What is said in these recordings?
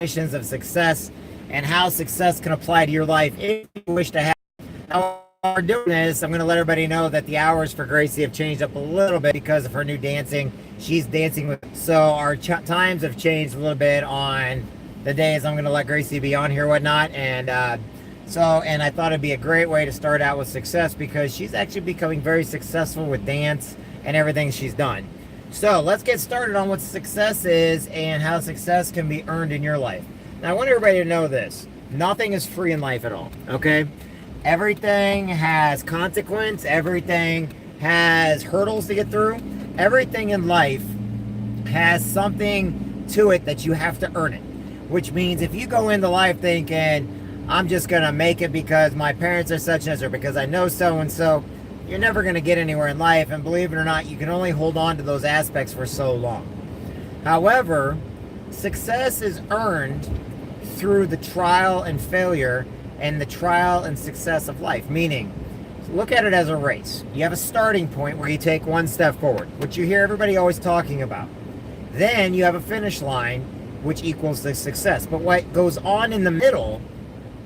definitions of success and how success can apply to your life if you wish to have. Now, while we're doing this, I'm going to let everybody know that the hours for Gracie have changed up a little bit because of her new dancing. She's dancing with, so our times have changed a little bit on the days I'm going to let Gracie be on here, whatnot, and and I thought it'd be a great way to start out with success because she's actually becoming very successful with dance and everything she's done. So let's get started on what success is and how success can be earned in your life. Now, I want everybody to know this. Nothing is free in life at all, okay? Everything has consequence. Everything has hurdles to get through. Everything in life has something to it that you have to earn it. Which means if you go into life thinking, I'm just going to make it because my parents are such and such, or because I know so-and-so, you're never going to get anywhere in life. And believe it or not, you can only hold on to those aspects for so long. However, success is earned through the trial and failure and the trial and success of life. Meaning, look at it as a race. You have a starting point where you take one step forward, which you hear everybody always talking about. Then you have a finish line, which equals the success. But what goes on in the middle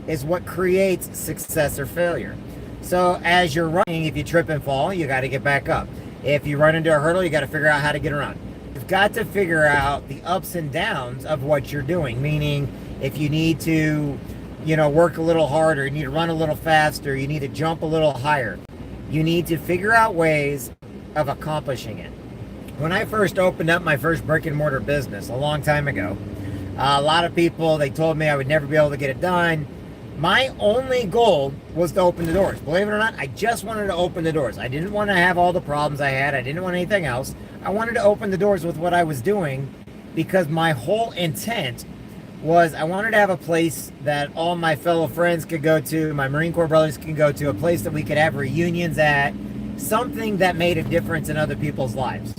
is what creates success or failure. So as you're running, if you trip and fall, you got to get back up. If you run into a hurdle, you got to figure out how to get around. You've got to figure out the ups and downs of what you're doing. Meaning, if you need to, work a little harder, you need to run a little faster, you need to jump a little higher. You need to figure out ways of accomplishing it. When I first opened up my first brick and mortar business a long time ago, a lot of people, they told me I would never be able to get it done. My only goal was to open the doors. Believe it or not, I just wanted to open the doors. I didn't want to have all the problems I had. I didn't want anything else. I wanted to open the doors with what I was doing because my whole intent was I wanted to have a place that all my fellow friends could go to, my Marine Corps brothers can go to, a place that we could have reunions at, something that made a difference in other people's lives.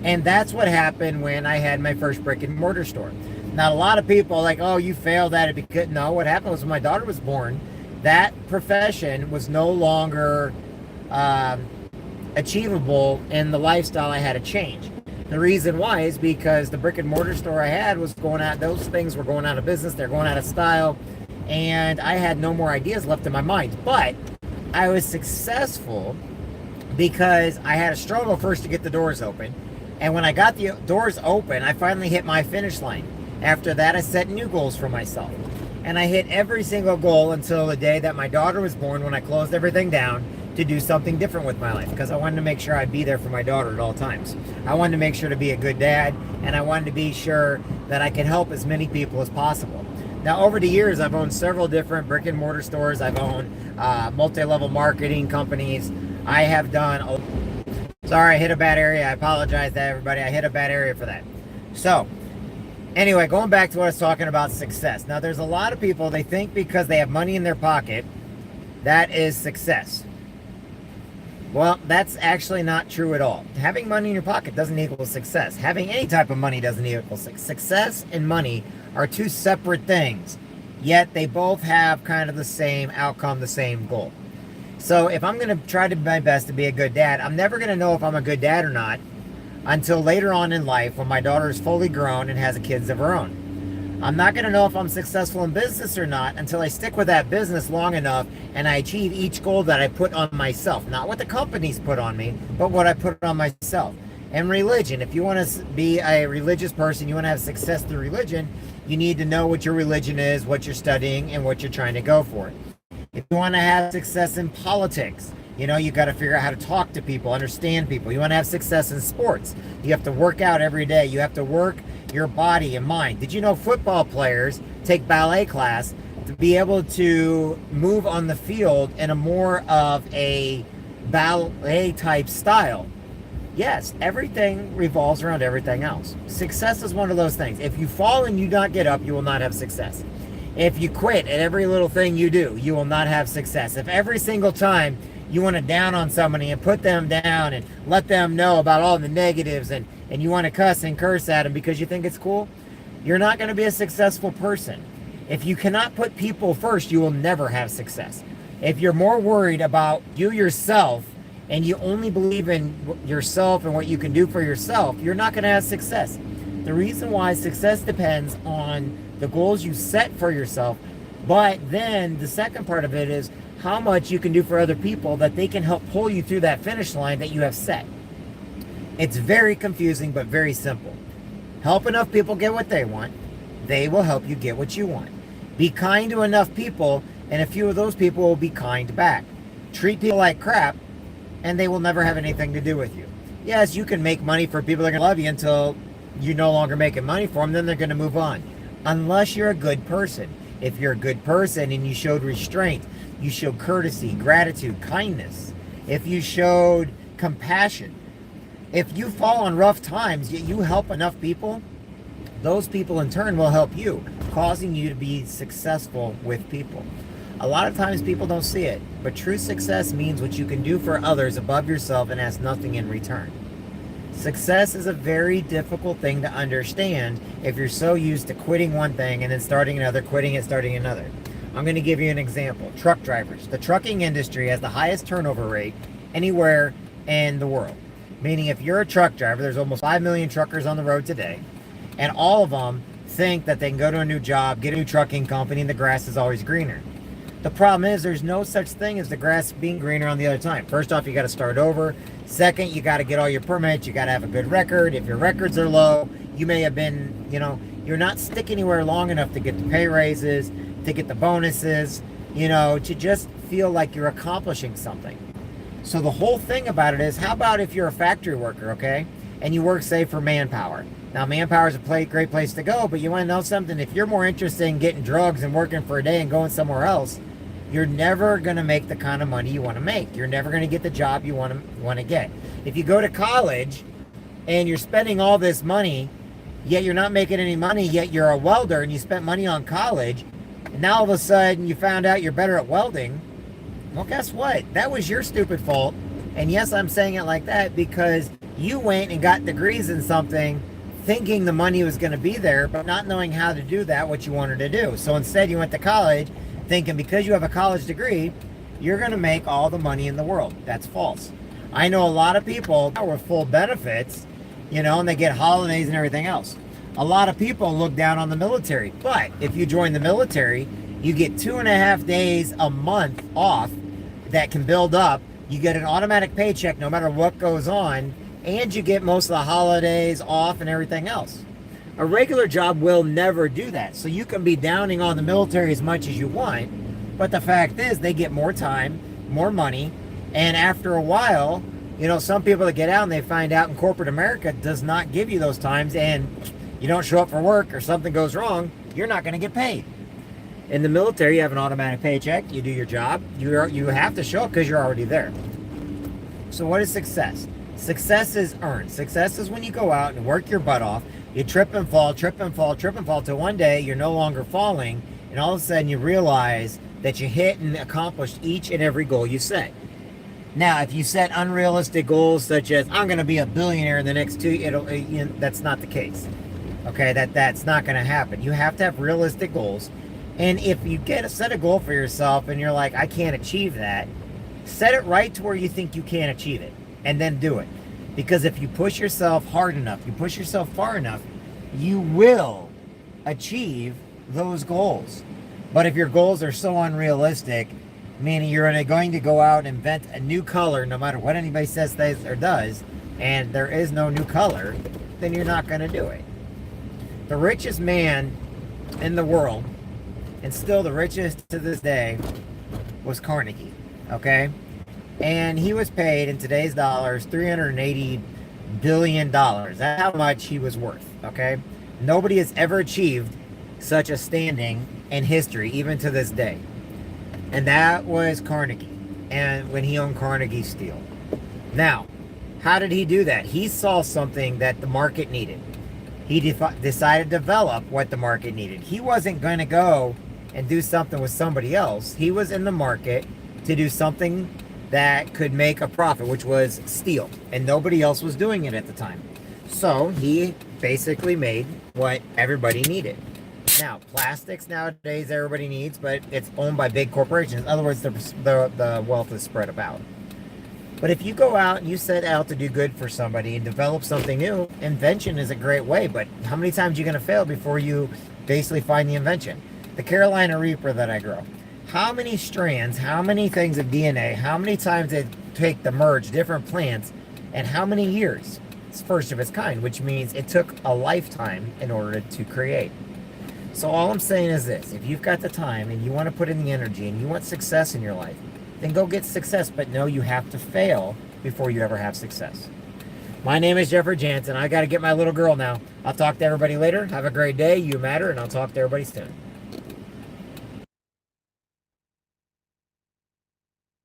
And that's what happened when I had my first brick and mortar store. Now, a lot of people are like, oh, you failed at it because, no, what happened was when my daughter was born, that profession was no longer achievable in the lifestyle I had to change. The reason why is because the brick and mortar store I had was going out, those things were going out of business, they're going out of style, and I had no more ideas left in my mind. But I was successful because I had a struggle first to get the doors open. And when I got the doors open, I finally hit my finish line. After that, I set new goals for myself. And I hit every single goal until the day that my daughter was born, when I closed everything down to do something different with my life. Because I wanted to make sure I'd be there for my daughter at all times. I wanted to make sure to be a good dad. And I wanted to be sure that I could help as many people as possible. Now, over the years, I've owned several different brick and mortar stores. I've owned multi-level marketing companies. I have done... Sorry, I hit a bad area. I apologize to everybody. I hit a bad area for that. So... anyway, going back to what I was talking about, success. Now, there's a lot of people, they think because they have money in their pocket, that is success. Well, that's actually not true at all. Having money in your pocket doesn't equal success. Having any type of money doesn't equal success. Success and money are two separate things, yet they both have kind of the same outcome, the same goal. So if I'm going to try to do my best to be a good dad, I'm never going to know if I'm a good dad or not until later on in life when my daughter is fully grown and has kids of her own. I'm not going to know if I'm successful in business or not until I stick with that business long enough and I achieve each goal that I put on myself. Not what the companies put on me, but what I put on myself. And religion, if you want to be a religious person, you want to have success through religion, you need to know what your religion is, what you're studying, and what you're trying to go for. If you want to have success in politics, you got to figure out how to talk to people, understand people. You want to have success in sports. You have to work out every day. You have to work your body and mind. Did you know football players take ballet class to be able to move on the field in a more of a ballet type style? Yes, everything revolves around everything else. Success is one of those things. If you fall and you not get up, you will not have success. If you quit at every little thing you do, you will not have success. If every single time you want to down on somebody and put them down and let them know about all the negatives and you want to cuss and curse at them because you think it's cool, you're not going to be a successful person. If you cannot put people first, you will never have success. If you're more worried about you yourself and you only believe in yourself and what you can do for yourself, you're not going to have success. The reason why success depends on the goals you set for yourself, but then the second part of it is how much you can do for other people that they can help pull you through that finish line that you have set. It's very confusing, but very simple. Help enough people get what they want, they will help you get what you want. Be kind to enough people, and a few of those people will be kind back. Treat people like crap, and they will never have anything to do with you. Yes, you can make money for people that are going to love you until you're no longer making money for them, then they're going to move on. Unless you're a good person. If you're a good person and you showed restraint, you showed courtesy, gratitude, kindness, if you showed compassion, if you fall on rough times, yet you help enough people, those people in turn will help you, causing you to be successful with people. A lot of times people don't see it, but true success means what you can do for others above yourself and ask nothing in return. Success is a very difficult thing to understand if you're so used to quitting one thing and then starting another, quitting it, starting another. I'm going to give you an example. Truck drivers. The trucking industry has the highest turnover rate anywhere in the world. Meaning if you're a truck driver, there's almost 5 million truckers on the road today, and all of them think that they can go to a new job, get a new trucking company, and the grass is always greener. The problem is there's no such thing as the grass being greener on the other time. First off, you got to start over. Second, you got to get all your permits. You got to have a good record. If your records are low, you may have been, you're not sticking anywhere long enough to get the pay raises, to get the bonuses, to just feel like you're accomplishing something. So the whole thing about it is, how about if you're a factory worker, okay, and you work, say, for Manpower. Now, Manpower is a great place to go, but you want to know something? If you're more interested in getting drugs and working for a day and going somewhere else, you're never going to make the kind of money you want to make. You're never going to get the job you want to get. If you go to college and you're spending all this money, yet you're not making any money, yet you're a welder and you spent money on college, and now all of a sudden you found out you're better at welding, well, guess what? That was your stupid fault. And yes, I'm saying it like that because you went and got degrees in something thinking the money was going to be there, but not knowing how to do that, what you wanted to do. So instead you went to college thinking because you have a college degree, you're going to make all the money in the world. That's false. I know a lot of people with full benefits, and they get holidays and everything else. A lot of people look down on the military, but if you join the military, you get 2.5 days a month off that can build up. You get an automatic paycheck no matter what goes on, and you get most of the holidays off and everything else. A regular job will never do that. So you can be downing on the military as much as you want, but the fact is they get more time, more money, and after a while, some people that get out and they find out in corporate America does not give you those times, and you don't show up for work or something goes wrong, you're not going to get paid. In the military, you have an automatic paycheck, you do your job, you have to show up because you're already there. So what is success? Success is earned. Success is when you go out and work your butt off. You trip and fall, trip and fall, trip and fall, till one day you're no longer falling, and all of a sudden you realize that you hit and accomplished each and every goal you set. Now, if you set unrealistic goals such as, I'm going to be a billionaire in the next 2, that's not the case. Okay, that's not going to happen. You have to have realistic goals. And if you set a goal for yourself and you're like, I can't achieve that, set it right to where you think you can achieve it, and then do it. Because if you push yourself hard enough, you push yourself far enough, you will achieve those goals. But if your goals are so unrealistic, meaning you're going to go out and invent a new color no matter what anybody says or does, and there is no new color, then you're not going to do it. The richest man in the world, and still the richest to this day, was Carnegie, okay? And he was paid in today's dollars $380 billion. That's how much he was worth, okay? Nobody has ever achieved such a standing in history, even to this day. And that was Carnegie, and when he owned Carnegie Steel. Now, how did he do that? He saw something that the market needed. He decided to develop what the market needed. He wasn't going to go and do something with somebody else. He was in the market to do something that could make a profit, which was steel, and nobody else was doing it at the time. So he basically made what everybody needed. Now, plastics nowadays everybody needs, but it's owned by big corporations. In other words, the wealth is spread about. But if you go out and you set out to do good for somebody and develop something new, invention is a great way. But how many times are you going to fail before you basically find the invention? The Carolina Reaper that I grow. How many strands, how many things of DNA, how many times it take to merge different plants, and how many years? It's first of its kind, which means it took a lifetime in order to create. So all I'm saying is this: if you've got the time and you want to put in the energy and you want success in your life, then go get success. But no, you have to fail before you ever have success. My name is Jeffrey Jansen. I got to get my little girl now. I'll talk to everybody later. Have a great day. You matter, and I'll talk to everybody soon.